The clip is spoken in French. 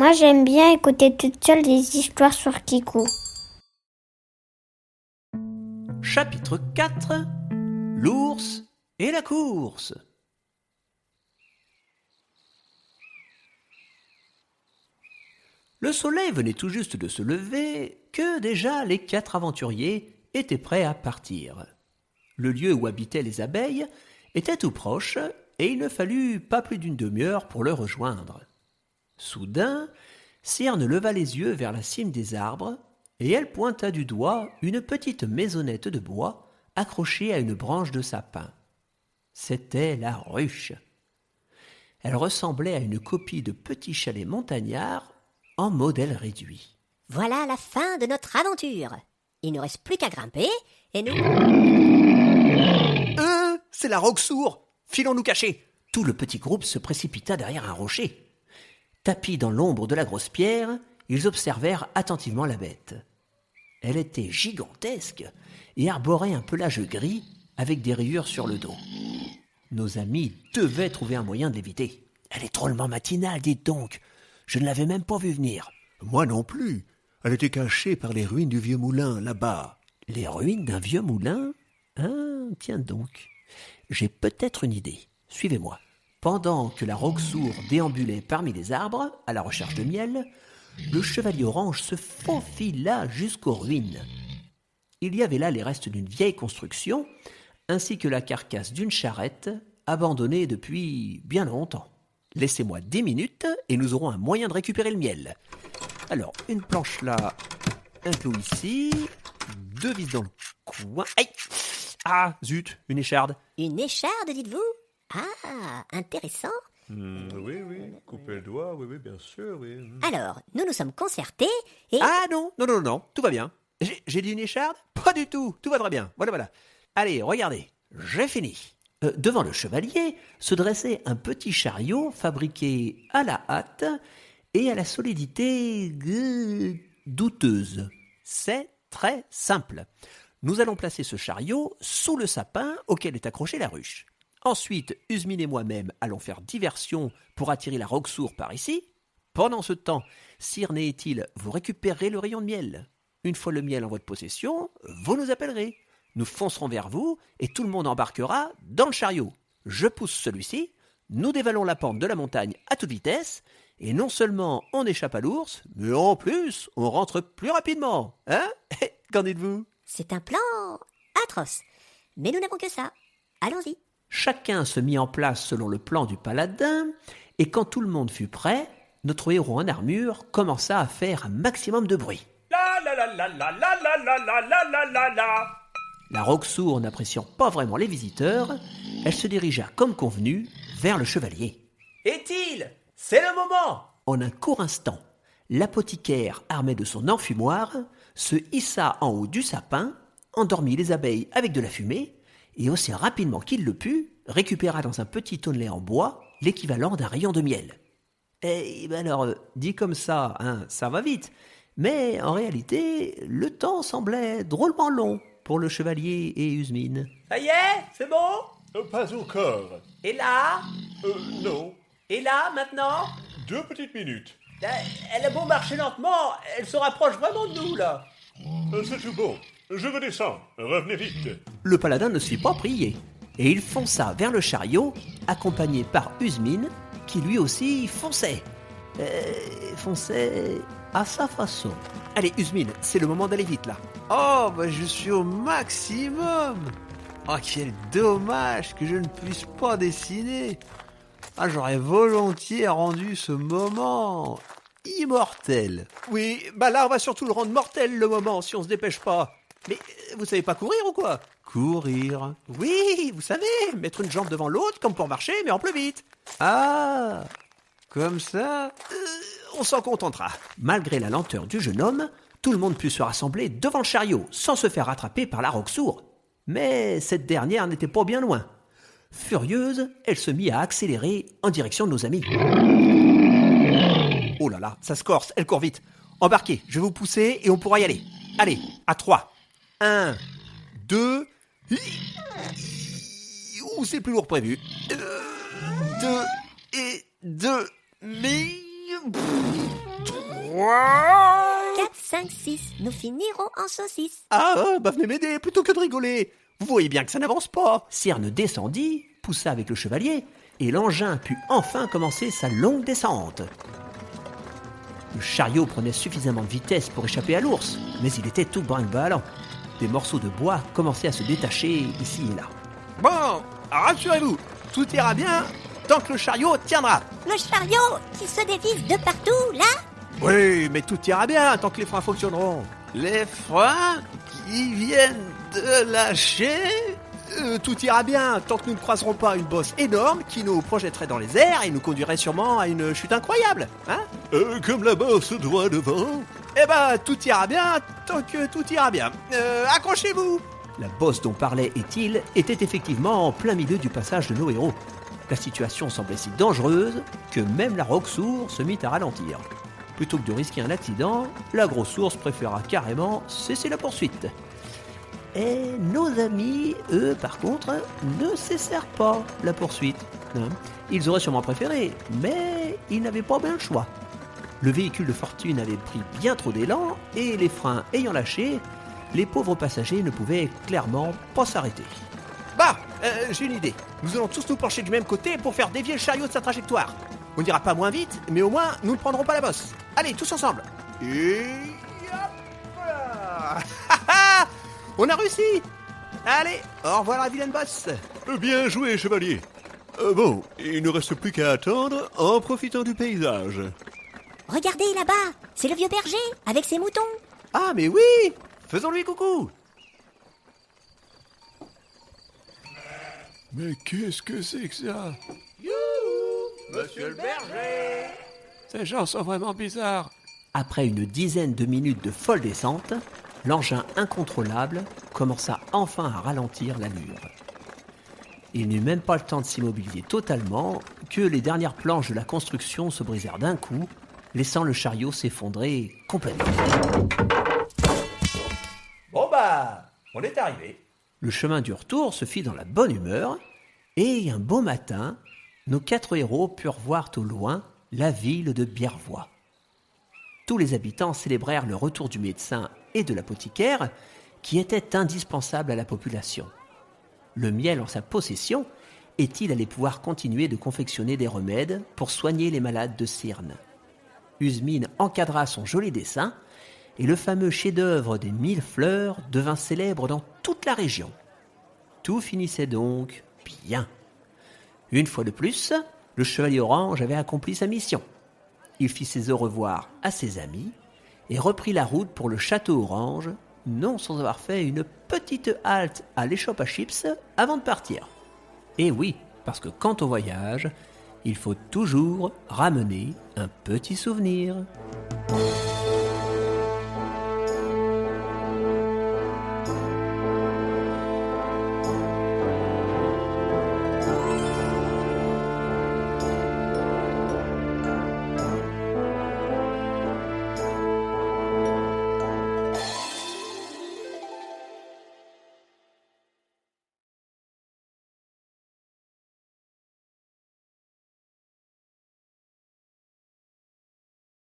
Moi, j'aime bien écouter toute seule des histoires sur Kikou. Chapitre 4. L'ours et la course. Le soleil venait tout juste de se lever que déjà les 4 aventuriers étaient prêts à partir. Le lieu où habitaient les abeilles était tout proche et il ne fallut pas plus d'une demi-heure pour le rejoindre. Soudain, Cyrne leva les yeux vers la cime des arbres et elle pointa du doigt une petite maisonnette de bois accrochée à une branche de sapin. C'était la ruche. Elle ressemblait à une copie de petit chalet montagnard en modèle réduit. Voilà la fin de notre aventure. Il ne reste plus qu'à grimper et nous... C'est la roque-sourd. Filons nous cacher. Tout le petit groupe se précipita derrière un rocher. Tapis dans l'ombre de la grosse pierre, ils observèrent attentivement la bête. Elle était gigantesque et arborait un pelage gris avec des rayures sur le dos. Nos amis devaient trouver un moyen de l'éviter. Elle est drôlement matinale, dites donc. Je ne l'avais même pas vue venir. Moi non plus. Elle était cachée par les ruines du vieux moulin, là-bas. Les ruines d'un vieux moulin ? Ah, tiens donc. J'ai peut-être une idée. Suivez-moi. Pendant que la roque-sourd déambulait parmi les arbres, à la recherche de miel, le chevalier orange se faufila jusqu'aux ruines. Il y avait là les restes d'une vieille construction, ainsi que la carcasse d'une charrette, abandonnée depuis bien longtemps. Laissez-moi 10 minutes et nous aurons un moyen de récupérer le miel. Alors, une planche là, un clou ici, 2 vis dans le coin. Aïe ! Ah, zut, une écharde. Une écharde, dites-vous? Ah, intéressant. Oui, couper le doigt, oui, bien sûr, oui. Alors, nous nous sommes concertés et... Ah non, tout va bien. J'ai dit une écharde ? Pas du tout, tout va très bien. Voilà. Allez, regardez, j'ai fini. Devant le chevalier se dressait un petit chariot fabriqué à la hâte et à la solidité douteuse. C'est très simple. Nous allons placer ce chariot sous le sapin auquel est accrochée la ruche. Ensuite, Usmine et moi-même allons faire diversion pour attirer la roque-sourd par ici. Pendant ce temps, Cyrne et Ethyle, vous récupérerez le rayon de miel. Une fois le miel en votre possession, vous nous appellerez. Nous foncerons vers vous et tout le monde embarquera dans le chariot. Je pousse celui-ci, nous dévalons la pente de la montagne à toute vitesse et non seulement on échappe à l'ours, mais en plus on rentre plus rapidement. Hein ? Qu'en dites-vous ? C'est un plan atroce. Mais nous n'avons que ça. Allons-y. Chacun se mit en place selon le plan du paladin et quand tout le monde fut prêt, notre héros en armure commença à faire un maximum de bruit. La roque-sourd n'appréciant pas vraiment les visiteurs, elle se dirigea comme convenu vers le chevalier. « Ethyle, c'est le moment !» En un court instant, l'apothicaire, armé de son enfumoir, se hissa en haut du sapin, endormit les abeilles avec de la fumée, et aussi rapidement qu'il le put, récupéra dans un petit tonnelet en bois l'équivalent d'un rayon de miel. Et ben alors, dit comme ça, ça va vite, mais en réalité, le temps semblait drôlement long pour le chevalier et Usmine. « Ça y est, c'est bon ? Pas encore. Et là ? Non. Et là, maintenant ? 2 petites minutes. Elle a beau marcher lentement, elle se rapproche vraiment de nous, là. C'est tout bon. Je me descends. Revenez vite. » Le paladin ne se fit pas prier, et il fonça vers le chariot, accompagné par Usmine, qui lui aussi fonçait. Fonçait à sa façon. Allez, Usmine, c'est le moment d'aller vite, là. Oh, je suis au maximum. Oh, quel dommage que je ne puisse pas dessiner. Ah, j'aurais volontiers rendu ce moment immortel. Oui, là, on va surtout le rendre mortel, le moment, si on se dépêche pas. Mais vous savez pas courir ou quoi ? Courir. Oui, vous savez, mettre une jambe devant l'autre, comme pour marcher, mais en plus vite. Ah, comme ça ? On s'en contentera. Malgré la lenteur du jeune homme, tout le monde put se rassembler devant le chariot, sans se faire rattraper par la roque-sourd. Mais cette dernière n'était pas bien loin. Furieuse, elle se mit à accélérer en direction de nos amis. Oh là là, ça se corse, elle court vite. Embarquez, je vais vous pousser et on pourra y aller. Allez, à 3. 1, 2... Ouh, c'est plus lourd prévu. 2 et 2... Mais... 4, 5, 6. Nous finirons en saucisse. Ah, bah venez m'aider plutôt que de rigoler. Vous voyez bien que ça n'avance pas. Cyrne descendit, poussa avec le chevalier, et l'engin put enfin commencer sa longue descente. Le chariot prenait suffisamment de vitesse pour échapper à l'ours, mais il était tout brinque-ballant. Des morceaux de bois commençaient à se détacher ici et là. Bon, rassurez-vous, tout ira bien tant que le chariot tiendra. Le chariot qui se dévisse de partout, là? Oui, mais tout ira bien tant que les freins fonctionneront. Les freins qui viennent de lâcher? Tout ira bien tant que nous ne croiserons pas une bosse énorme qui nous projetterait dans les airs et nous conduirait sûrement à une chute incroyable, hein? Comme la bosse droit devant. Eh ben, tout ira bien tant que tout ira bien. Accrochez-vous! La bosse dont parlait Étile était effectivement en plein milieu du passage de nos héros. La situation semblait si dangereuse que même la roque-sourde se mit à ralentir. Plutôt que de risquer un accident, la grosse ours préféra carrément cesser la poursuite. Et nos amis, eux, par contre, ne cessèrent pas la poursuite. Hein. Ils auraient sûrement préféré, mais ils n'avaient pas bien le choix. Le véhicule de fortune avait pris bien trop d'élan, et les freins ayant lâché, les pauvres passagers ne pouvaient clairement pas s'arrêter. Bah, j'ai une idée. Nous allons tous nous pencher du même côté pour faire dévier le chariot de sa trajectoire. On n'ira pas moins vite, mais au moins, nous ne prendrons pas la bosse. Allez, tous ensemble. Et hop là. On a réussi. Allez, au revoir la vilaine bosse. Bien joué, chevalier. Bon, il ne reste plus qu'à attendre en profitant du paysage. Regardez là-bas, c'est le vieux berger avec ses moutons. Ah, mais oui. Faisons-lui coucou. Mais qu'est-ce que c'est que ça? Monsieur le berger. Ces gens sont vraiment bizarres. Après une dizaine de minutes de folle descente, l'engin incontrôlable commença enfin à ralentir l'allure. Il n'eut même pas le temps de s'immobiliser totalement que les dernières planches de la construction se brisèrent d'un coup, laissant le chariot s'effondrer complètement. Bon bah, on est arrivé. Le chemin du retour se fit dans la bonne humeur, et un beau matin, nos 4 héros purent voir au loin la ville de Biervois. Tous les habitants célébrèrent le retour du médecin et de l'apothicaire qui étaient indispensables à la population. Le miel en sa possession, est-il allé pouvoir continuer de confectionner des remèdes pour soigner les malades de Cyrne. Usmine encadra son joli dessin et le fameux chef-d'œuvre des 1000 fleurs devint célèbre dans toute la région. Tout finissait donc bien. Une fois de plus, le chevalier orange avait accompli sa mission. Il fit ses au revoir à ses amis et reprit la route pour le château orange, non sans avoir fait une petite halte à l'échoppe à chips avant de partir. Et oui, parce que quand on voyage, il faut toujours ramener un petit souvenir.